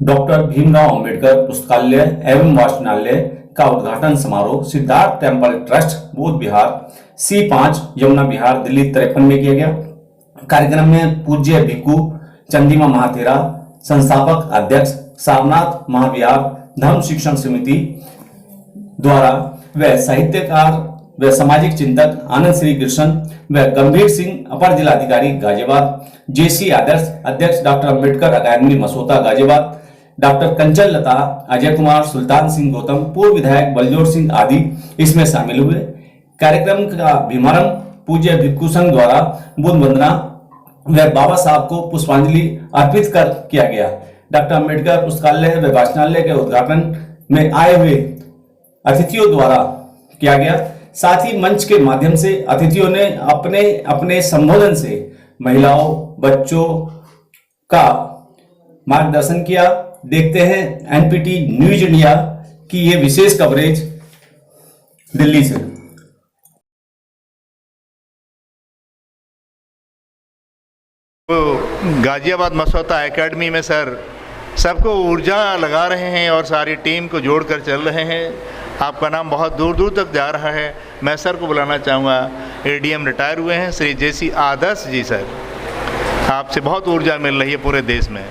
Doctor Bhimrao Ambedkar पुस्तकालय एवं वाचनालय का उद्घाटन समारोह सिद्धार्थ टेम्पल ट्रस्ट बोध विहार C5 यमुना विहार दिल्ली 53 में किया गया। कार्यक्रम में पूज्य भिक्खु चंदीमा महाथेरा, संस्थापक अध्यक्ष सारनाथ महाविहार धर्म शिक्षण समिति द्वारा व साहित्यकार व सामाजिक चिंतक आनंद श्री कृष्ण व गंभीर सिंह अपर जिलाधिकारी गाजियाबाद, JC आदर्श अध्यक्ष डॉक्टर अंबेडकर अकादमी मसोता गाजियाबाद, डॉक्टर कंचन लता, अजय कुमार, सुल्तान सिंह गौतम, पूर्व विधायक बलजोर सिंह आदि इसमें शामिल हुए। कार्यक्रम का शुभारंभ पूज्य भिक्खु संघ द्वारा बुद्ध वंदना व बाबा साहब को पुष्पांजलि अर्पित कर किया गया। डॉक्टर अंबेडकर पुस्तकालय व वाचनालय के उद्घाटन में आए हुए अतिथियों द्वारा किया गया। साथ ही मंच के माध्यम से अतिथियों ने अपने अपने संबोधन से महिलाओं, बच्चों का मार्गदर्शन किया। देखते हैं NPT न्यूज इंडिया की ये विशेष कवरेज दिल्ली से। गाजियाबाद मसौता एकेडमी में सर सबको ऊर्जा लगा रहे हैं और सारी टीम को जोड़कर चल रहे हैं। आपका नाम बहुत दूर दूर तक जा रहा है। मैं सर को बुलाना चाहूँगा, ADM रिटायर हुए हैं श्री JC आदर्श जी। सर आपसे बहुत ऊर्जा मिल रही है पूरे देश में।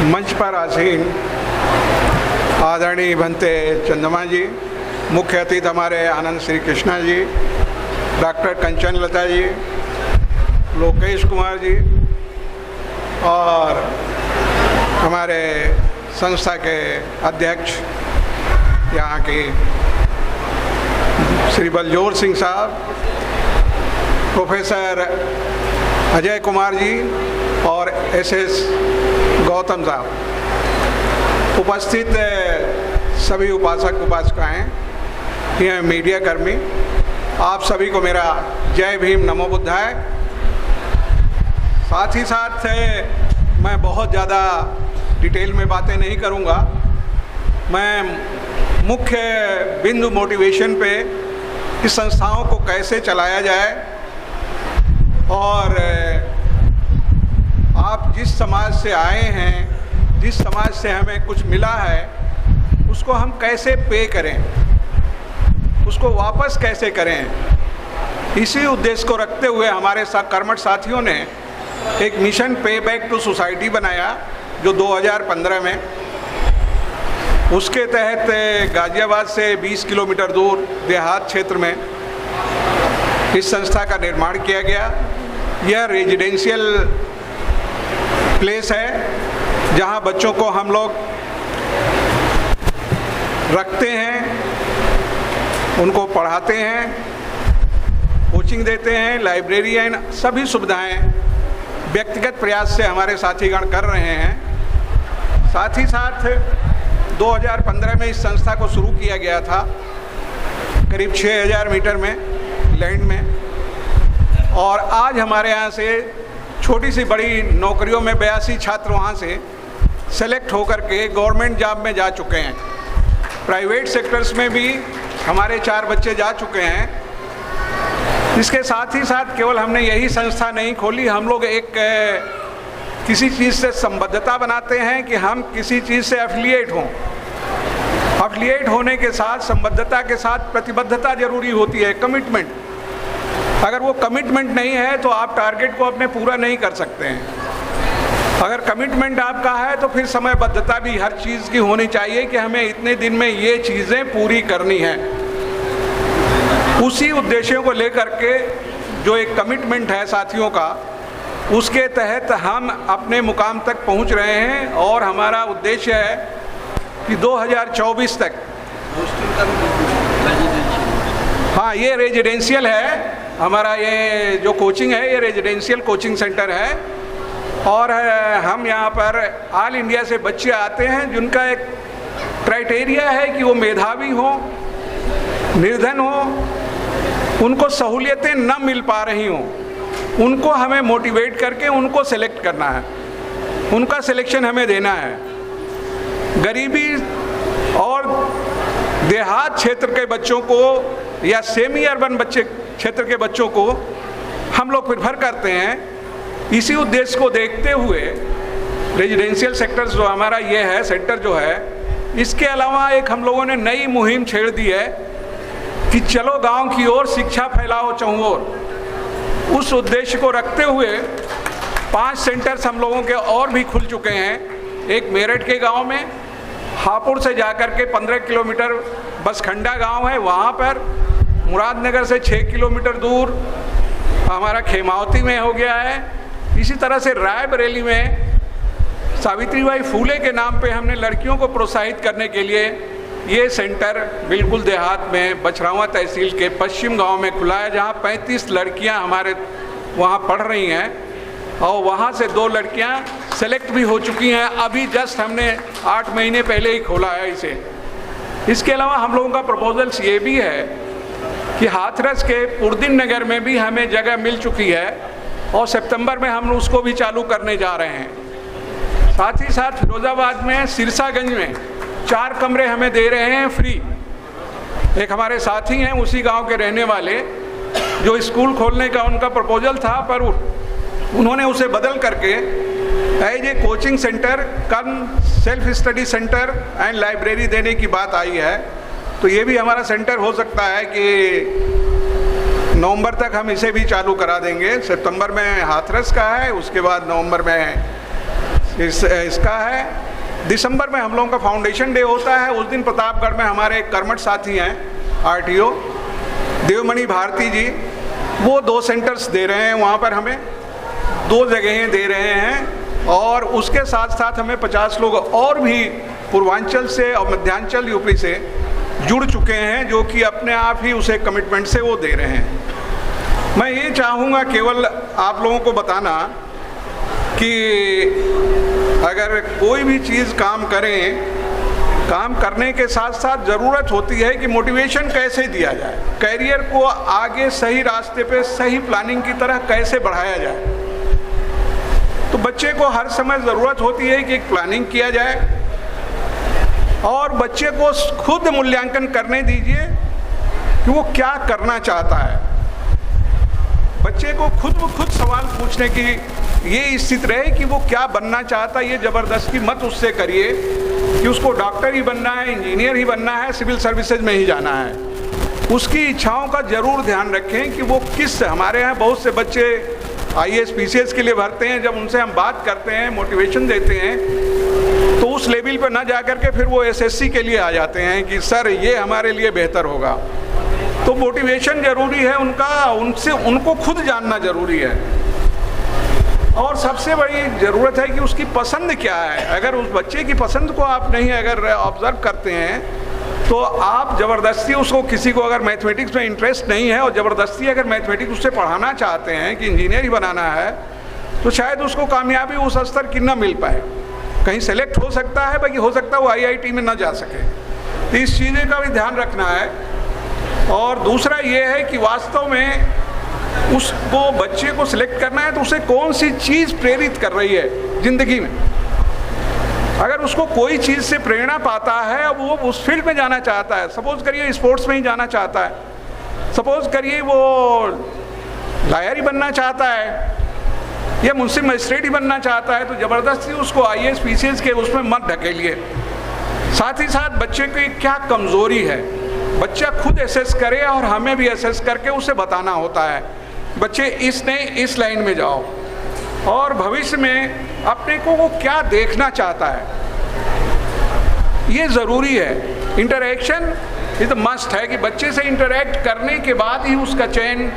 मंच पर आसीन आदरणीय भंते चंद्रमा जी, मुख्य अतिथि हमारे आनंद श्री कृष्णा जी, डॉक्टर कंचन लता जी, लोकेश कुमार जी और हमारे संस्था के अध्यक्ष यहाँ के श्री बलजोर सिंह साहब, प्रोफेसर अजय कुमार जी और SS गौतम साहब, उपस्थित सभी उपासक उपासिकाएँ, यह मीडिया कर्मी, आप सभी को मेरा जय भीम नमो बुद्धाय। साथ ही साथ मैं बहुत ज़्यादा डिटेल में बातें नहीं करूँगा। मैं मुख्य बिंदु मोटिवेशन पे इस संस्थाओं को कैसे चलाया जाए और आप जिस समाज से आए हैं, जिस समाज से हमें कुछ मिला है, उसको हम कैसे पे करें, उसको वापस कैसे करें, इसी उद्देश्य को रखते हुए हमारे कर्मठ साथियों ने एक मिशन पे बैक टू सोसाइटी बनाया जो 2015 में, उसके तहत गाजियाबाद से 20 किलोमीटर दूर देहात क्षेत्र में इस संस्था का निर्माण किया गया। यह रेजिडेंशियल प्लेस है जहां बच्चों को हम लोग रखते हैं, उनको पढ़ाते हैं, कोचिंग देते हैं, लाइब्रेरी है, सभी सुविधाएं व्यक्तिगत प्रयास से हमारे साथीगण कर रहे हैं। साथ ही साथ 2015 में इस संस्था को शुरू किया गया था करीब 6000 मीटर में लैंड में, और आज हमारे यहाँ से छोटी सी बड़ी नौकरियों में 82 छात्र वहाँ से सेलेक्ट होकर के गवर्नमेंट जॉब में जा चुके हैं। प्राइवेट सेक्टर्स में भी हमारे 4 बच्चे जा चुके हैं। इसके साथ ही साथ केवल हमने यही संस्था नहीं खोली, हम लोग एक किसी चीज़ से संबद्धता बनाते हैं कि हम किसी चीज़ से एफिलिएट हों। एफिलिएट होने के साथ संबद्धता के साथ प्रतिबद्धता जरूरी होती है, कमिटमेंट। अगर वो कमिटमेंट नहीं है तो आप टारगेट को अपने पूरा नहीं कर सकते हैं। अगर कमिटमेंट आपका है तो फिर समयबद्धता भी हर चीज़ की होनी चाहिए कि हमें इतने दिन में ये चीज़ें पूरी करनी है। उसी उद्देश्यों को लेकर के जो एक कमिटमेंट है साथियों का, उसके तहत हम अपने मुकाम तक पहुंच रहे हैं और हमारा उद्देश्य है कि 2024 तक, हाँ ये रेजिडेंशियल है हमारा, ये जो कोचिंग है ये रेजिडेंशियल कोचिंग सेंटर है और हम यहाँ पर ऑल इंडिया से बच्चे आते हैं जिनका एक क्राइटेरिया है कि वो मेधावी हो, निर्धन हो, उनको सहूलियतें न मिल पा रही हों, उनको हमें मोटिवेट करके उनको सेलेक्ट करना है, उनका सिलेक्शन हमें देना है। गरीबी और देहात क्षेत्र के बच्चों को या सेमी अर्बन क्षेत्र के बच्चों को हम लोग प्रेफर करते हैं। इसी उद्देश्य को देखते हुए रेजिडेंशियल सेक्टर्स जो हमारा ये है सेंटर जो है, इसके अलावा एक हम लोगों ने नई मुहिम छेड़ दी है कि चलो गांव की ओर शिक्षा फैलाओ चहुओर। उस उद्देश्य को रखते हुए 5 सेंटर्स हम लोगों के और भी खुल चुके हैं। एक मेरठ के गांव में, हापुड़ से जाकर के 15 किलोमीटर बसखंडा गांव है, वहाँ पर मुरादनगर से 6 किलोमीटर दूर हमारा खेमावती में हो गया है। इसी तरह से रायबरेली में सावित्रीबाई फूले के नाम पे हमने लड़कियों को प्रोत्साहित करने के लिए ये सेंटर बिल्कुल देहात में बछरावा तहसील के पश्चिम गांव में खुला है, जहां 35 लड़कियां हमारे वहां पढ़ रही हैं और वहां से 2 लड़कियां सेलेक्ट भी हो चुकी हैं। अभी जस्ट हमने 8 महीने पहले ही खोला है इसे। इसके अलावा हम लोगों का प्रपोजल्स ये भी है कि हाथरस के पुरदिन नगर में भी हमें जगह मिल चुकी है और सितंबर में हम उसको भी चालू करने जा रहे हैं। साथ ही साथ फिरोजाबाद में सिरसागंज में 4 कमरे हमें दे रहे हैं फ्री। एक हमारे साथी हैं उसी गांव के रहने वाले, जो स्कूल खोलने का उनका प्रपोजल था, पर उन्होंने उसे बदल करके as a coaching centre cum self study centre and library देने की बात आई है। तो ये भी हमारा सेंटर हो सकता है कि नवंबर तक हम इसे भी चालू करा देंगे। सितंबर में हाथरस का है, उसके बाद नवंबर में इसका है। दिसंबर में हम लोगों का फाउंडेशन डे होता है। उस दिन प्रतापगढ़ में हमारे एक कर्मठ साथी हैं आरटीओ देवमणि भारती जी, वो 2 सेंटर्स दे रहे हैं, वहाँ पर हमें 2 जगहें दे रहे हैं। और उसके साथ साथ हमें 50 लोग और भी पूर्वांचल से और मध्यांचल यूपी से जुड़ चुके हैं, जो कि अपने आप ही उसे कमिटमेंट से वो दे रहे हैं। मैं ये चाहूँगा केवल आप लोगों को बताना कि अगर कोई भी चीज़ काम करें, काम करने के साथ साथ ज़रूरत होती है कि मोटिवेशन कैसे दिया जाए, कैरियर को आगे सही रास्ते पे सही प्लानिंग की तरह कैसे बढ़ाया जाए। तो बच्चे को हर समय ज़रूरत होती है कि एक प्लानिंग किया जाए और बच्चे को खुद मूल्यांकन करने दीजिए कि वो क्या करना चाहता है। बच्चे को खुद सवाल पूछने की ये स्थिति रहे कि वो क्या बनना चाहता है। ये ज़बरदस्ती मत उससे करिए कि उसको डॉक्टर ही बनना है, इंजीनियर ही बनना है, सिविल सर्विसेज में ही जाना है। उसकी इच्छाओं का ज़रूर ध्यान रखें कि वो किस, हमारे यहाँ बहुत से बच्चे IAS PCS के लिए भरते हैं, जब उनसे हम बात करते हैं, मोटिवेशन देते हैं, तो उस लेवल पर ना जा कर के फिर वो SSC के लिए आ जाते हैं कि सर ये हमारे लिए बेहतर होगा। तो मोटिवेशन ज़रूरी है उनका, उनको खुद जानना ज़रूरी है। और सबसे बड़ी ज़रूरत है कि उसकी पसंद क्या है। अगर उस बच्चे की पसंद को आप नहीं अगर ऑब्ज़र्व करते हैं, तो आप ज़बरदस्ती उसको, किसी को अगर मैथमेटिक्स में इंटरेस्ट नहीं है और ज़बरदस्ती अगर मैथमेटिक्स उससे पढ़ाना चाहते हैं कि इंजीनियर ही बनाना है, तो शायद उसको कामयाबी उस स्तर की ना मिल पाए। कहीं सेलेक्ट हो सकता है, बाकी हो सकता है वो IIT में ना जा सके। तो इस चीज़ें का भी ध्यान रखना है। और दूसरा ये है कि वास्तव में उसको, बच्चे को सिलेक्ट करना है तो उसे कौन सी चीज़ प्रेरित कर रही है ज़िंदगी में। अगर उसको कोई चीज़ से प्रेरणा पाता है, वो उस फील्ड में जाना चाहता है, सपोज़ करिए स्पोर्ट्स में ही जाना चाहता है, सपोज़ करिए वो लॉयर ही बनना चाहता है या मुंसिफ मजिस्ट्रेट ही बनना चाहता है, तो ज़बरदस्ती उसको IAS PCS के उसमें मत धकेलिए। साथ ही साथ बच्चे की क्या कमज़ोरी है, बच्चा खुद एसेस करे और हमें भी एसेस करके उसे बताना होता है, बच्चे इस लाइन में जाओ। और भविष्य में अपने को वो क्या देखना चाहता है, ये ज़रूरी है। इंटरेक्शन इज मस्ट है कि बच्चे से इंटरेक्ट करने के बाद ही उसका चयन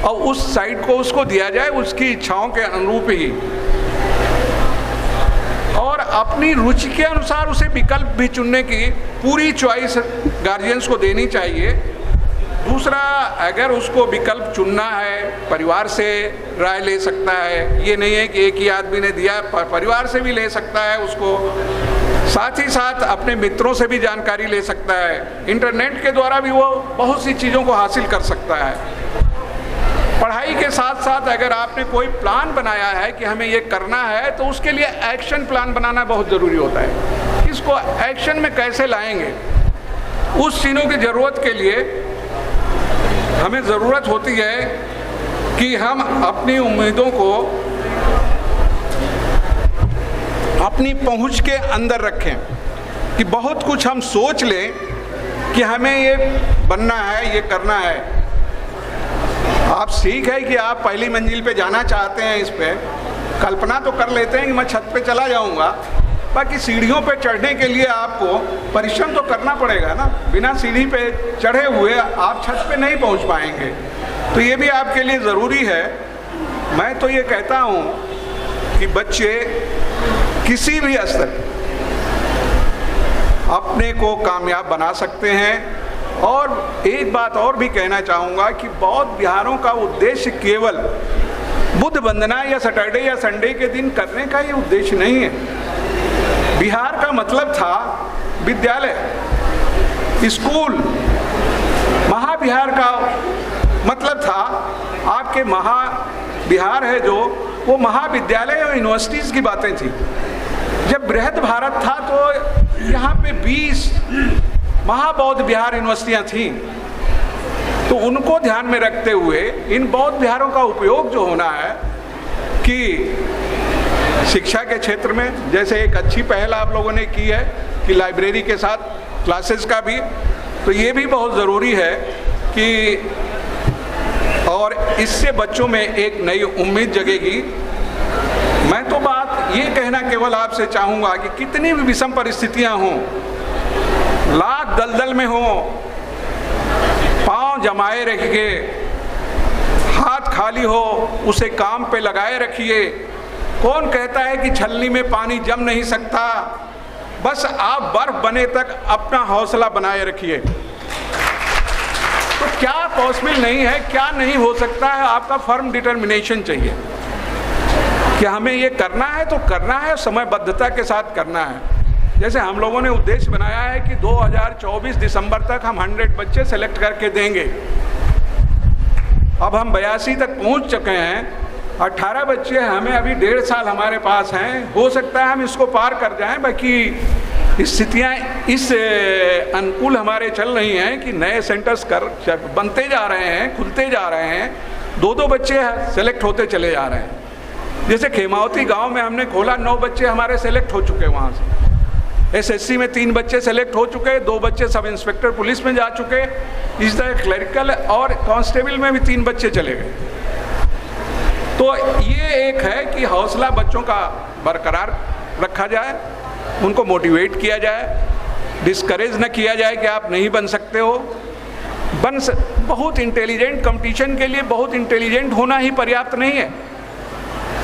और उस साइड को उसको दिया जाए, उसकी इच्छाओं के अनुरूप ही, और अपनी रुचि के अनुसार उसे विकल्प भी चुनने की पूरी चॉइस गार्जियंस को देनी चाहिए। दूसरा, अगर उसको विकल्प चुनना है, परिवार से राय ले सकता है, ये नहीं है कि एक ही आदमी ने दिया, परिवार से भी ले सकता है उसको। साथ ही साथ अपने मित्रों से भी जानकारी ले सकता है, इंटरनेट के द्वारा भी वो बहुत सी चीज़ों को हासिल कर सकता है। पढ़ाई के साथ साथ अगर आपने कोई प्लान बनाया है कि हमें ये करना है, तो उसके लिए एक्शन प्लान बनाना बहुत ज़रूरी होता है कि इसको एक्शन में कैसे लाएंगे, उस चीज़ों की ज़रूरत के लिए हमें ज़रूरत होती है कि हम अपनी उम्मीदों को अपनी पहुंच के अंदर रखें, कि बहुत कुछ हम सोच लें कि हमें ये बनना है, ये करना है। आप ठीक है कि आप पहली मंजिल पे जाना चाहते हैं, इस पे कल्पना तो कर लेते हैं कि मैं छत पे चला जाऊंगा, बाकी सीढ़ियों पे चढ़ने के लिए आपको परिश्रम तो करना पड़ेगा ना। बिना सीढ़ी पे चढ़े हुए आप छत पे नहीं पहुंच पाएंगे, तो ये भी आपके लिए ज़रूरी है। मैं तो ये कहता हूँ कि बच्चे किसी भी स्तर अपने को कामयाब बना सकते हैं। और एक बात और भी कहना चाहूँगा कि बौद्ध विहारों का उद्देश्य केवल बुद्ध वंदना या सैटरडे या संडे के दिन करने का ये उद्देश्य नहीं है। बिहार का मतलब था विद्यालय, स्कूल। महाविहार का मतलब था आपके महाविहार है जो, वो महाविद्यालय और यूनिवर्सिटीज़ की बातें थी। जब बृहद भारत था तो यहाँ पे 20 महाबौद्ध विहार यूनिवर्सिटियाँ थीं, तो उनको ध्यान में रखते हुए इन बौद्ध विहारों का उपयोग जो होना है कि शिक्षा के क्षेत्र में, जैसे एक अच्छी पहल आप लोगों ने की है कि लाइब्रेरी के साथ क्लासेस का भी, तो ये भी बहुत ज़रूरी है कि, और इससे बच्चों में एक नई उम्मीद जगेगी। मैं तो बात ये कहना केवल आपसे चाहूँगा कि कितनी भी विषम परिस्थितियाँ हों, लाख दलदल में हों, पाँव जमाए रखिए, हाथ खाली हो उसे काम पे लगाए रखिए। कौन कहता है कि छलनी में पानी जम नहीं सकता? बस आप बर्फ बने तक अपना हौसला बनाए रखिए। तो क्या पॉसिबल नहीं है, क्या नहीं हो सकता है, आपका फर्म डिटर्मिनेशन चाहिए कि हमें ये करना है तो करना है, समयबद्धता के साथ करना है। जैसे हम लोगों ने उद्देश्य बनाया है कि 2024 दिसंबर तक हम 100 बच्चे सेलेक्ट करके देंगे। अब हम 82 तक पहुंच चुके हैं, 18 बच्चे हमें अभी 1.5 साल हमारे पास हैं। हो सकता है हम इसको पार कर जाएं, बाकी स्थितियाँ इस अनुकूल हमारे चल रही हैं कि नए सेंटर्स बनते जा रहे हैं, खुलते जा रहे हैं, 2-2 बच्चे सेलेक्ट होते चले जा रहे हैं। जैसे खेमावती गांव में हमने खोला, 9 बच्चे हमारे सेलेक्ट हो चुके वहाँ से। एसएससी में 3 बच्चे सेलेक्ट हो चुके, 2 बच्चे सब इंस्पेक्टर पुलिस में जा चुके, इस तरह क्लरिकल और कांस्टेबल में भी 3 बच्चे चले गए। तो ये एक है कि हौसला बच्चों का बरकरार रखा जाए, उनको मोटिवेट किया जाए, डिस्करेज न किया जाए कि आप नहीं बन सकते हो। बहुत इंटेलिजेंट, कंपटीशन के लिए बहुत इंटेलिजेंट होना ही पर्याप्त नहीं है,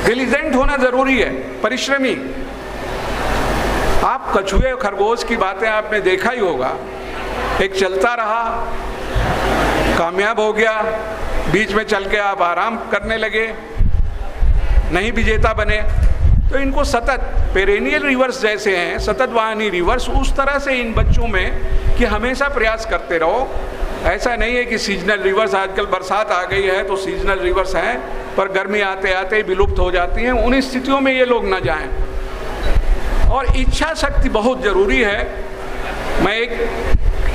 डिलिजेंट होना ज़रूरी है, परिश्रमी। आप कछुए और खरगोश की बातें आपने देखा ही होगा, एक चलता रहा, कामयाब हो गया, बीच में चल के आप आराम करने लगे, नहीं विजेता बने। तो इनको सतत पेरेनियल रिवर्स जैसे हैं, सतत वाहनी रिवर्स, उस तरह से इन बच्चों में कि हमेशा प्रयास करते रहो। ऐसा नहीं है कि सीजनल रिवर्स, आजकल बरसात आ गई है तो सीजनल रिवर्स हैं, पर गर्मी आते आते विलुप्त हो जाती हैं। उन स्थितियों में ये लोग न जाएं। और इच्छा शक्ति बहुत ज़रूरी है। मैं एक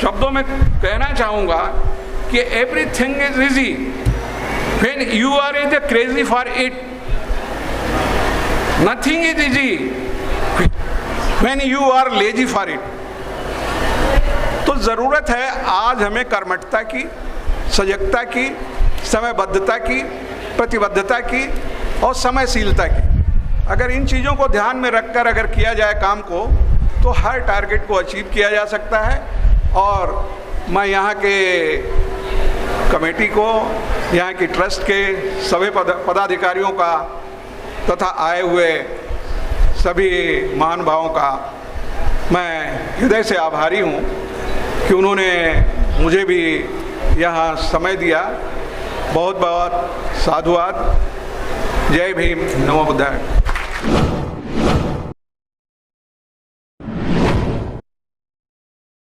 शब्दों में कहना चाहूँगा कि everything is easy when you are is crazy for it, nothing is easy when you are lazy for it. तो ज़रूरत है आज हमें कर्मठता की, सजगता की, समयबद्धता की, प्रतिबद्धता की और समयशीलता की। अगर इन चीज़ों को ध्यान में रखकर अगर किया जाए काम को, तो हर टारगेट को अचीव किया जा सकता है। और मैं यहाँ के कमेटी को, यहाँ की ट्रस्ट के सभी पदाधिकारियों का तथा आए हुए सभी महानुभावों का मैं हृदय से आभारी हूँ कि उन्होंने मुझे भी यहाँ समय दिया। बहुत बहुत साधुवाद। जय भीम, नमो बुद्धाय।